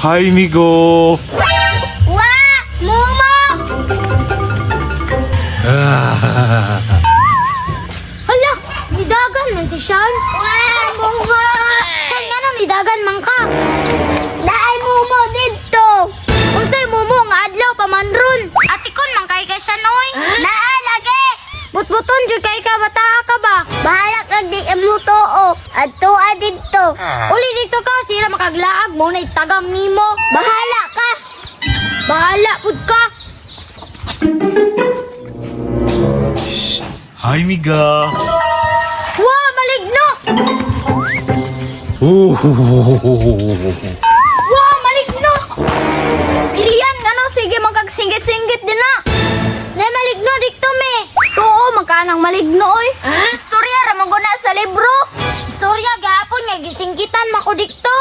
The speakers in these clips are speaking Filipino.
Hi, Migo. Wah! Momo! Hala! Nidagan man si Sean. Wah! Momo! Sean nga nang nidagan man ka. Dahil Momo dito. Unsay Momo nga adlaw pa man ron. Atikon man kay Sean oy. Naa lagi! Butbuton jud kay ka bata ka ba? Bahala kag di mo tuo. Adto dito. Uli dito ka sira makaglaag mo na itagam nimo. Bahala ka. Bahala pud ka. Hi, Miga. Wow, maligno. Wow, maligno. Piriyan ngano sige magkagsinggit-singgit din na. Nay maligno dikto me. Tuo magkanang maligno oy. Istorya ra man guna sa libro. Istorya gahapon nga gisingkitan mako dikto.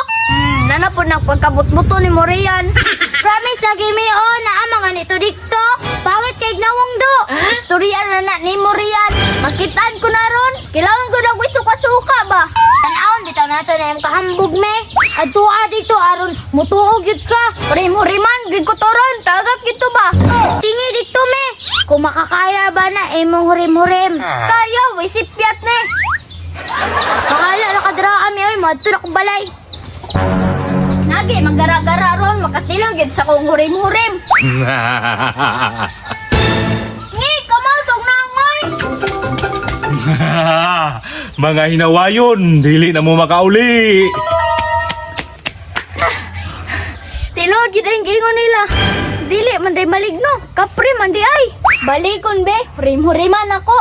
Nana po nang pagkabutbuto ni Morian. Promise lagi mi na amang nito dikto. Pangit kay nawong do. Istorya na ni Morian. Makitaan ko na ron. Kailangan ko nang suka-suka ba? Tanawon bitaw nato na yung kahambog me. Adtua dito aron mutuog yun ka. Rimuriman gid ko toron. Tagap gito ba? Tingi dito me. Kung makakaya ba na imong hurim-hurim. Kaya wisipyat ne. Pakala nakadraan mi oy madto na ko balay. Nagi magara-gara ron makatilog yun sa kong hurim-hurim. Ngi kamaltog na ngoy. Mga hinawayon, dili na mo makauli. Tinod gid ang gingon nila. Dili man day maligno, kapre man di ay. Balikon be, hurim-huriman ako.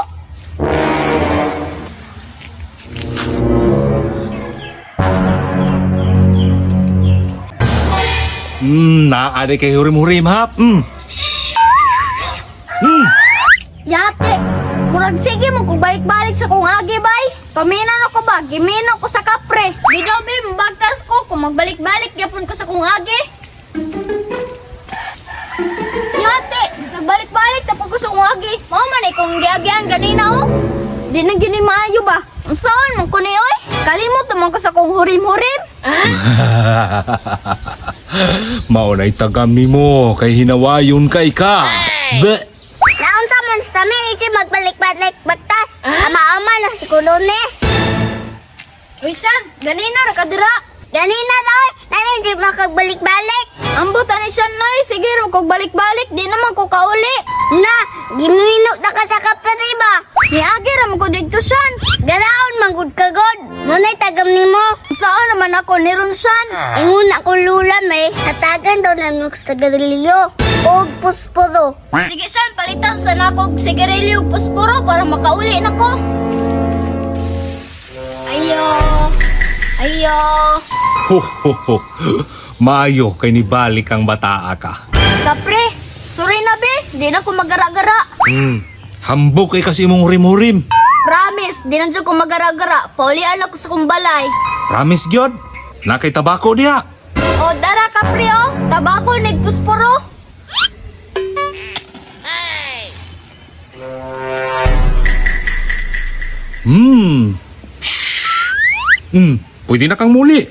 Naade kay hurim-hurim hap. Yate, murag sige mo kung balik-balik sa kong agi bay. Paminan ako ba, gimino ko sa kapre. Gidobi, mabagtas ko kung magbalik-balik yapon ko sa kong agi. Yate, nagbalik-balik tapos ko sa kong agi. Mao man kung giagian ganina oh. Di na gini maayo ba? Ang saan mo ko ni oy? Kalimot naman ko sa kong hurim-hurim. Maunay tagam nimo kay hinawayon kay ka. Be. Naon sa man sa minute magbalik-balik bagtas. Ama-ama na si Kulone. Uy, Sean, ganina ra ka dira. Ganina daw, nani di makagbalik-balik. Ambot ani Sean noy, sige ra kog balik-balik, di naman ko kauli. Na, giminok na ka sa kapatid ba? Niagi ra mo ko dito Sean. Galaon man gud ka god. Ngunay tagam nimo. Saan naman ako ni ron Sean? Ingon ako lula may hatagan daw na sa sigarilyo og pusporo. Sige Sean, palitan sa nakog sigarilyo og pusporo para makauli nako. Ayo. Ayo. Ho, ho, ho. Maayo kay nibalik ang bataa ka. Kapre, sorry na be, di na ko magara-gara. Hambog kay kasi mong hurim-hurim. Promise, di na dyan ko magara-gara. Paulian ako sa kong balay. Promise gyud. Na kay tabako diha. O, dara kapre o. Tabako, nagpusporo. Pwede na kang muli.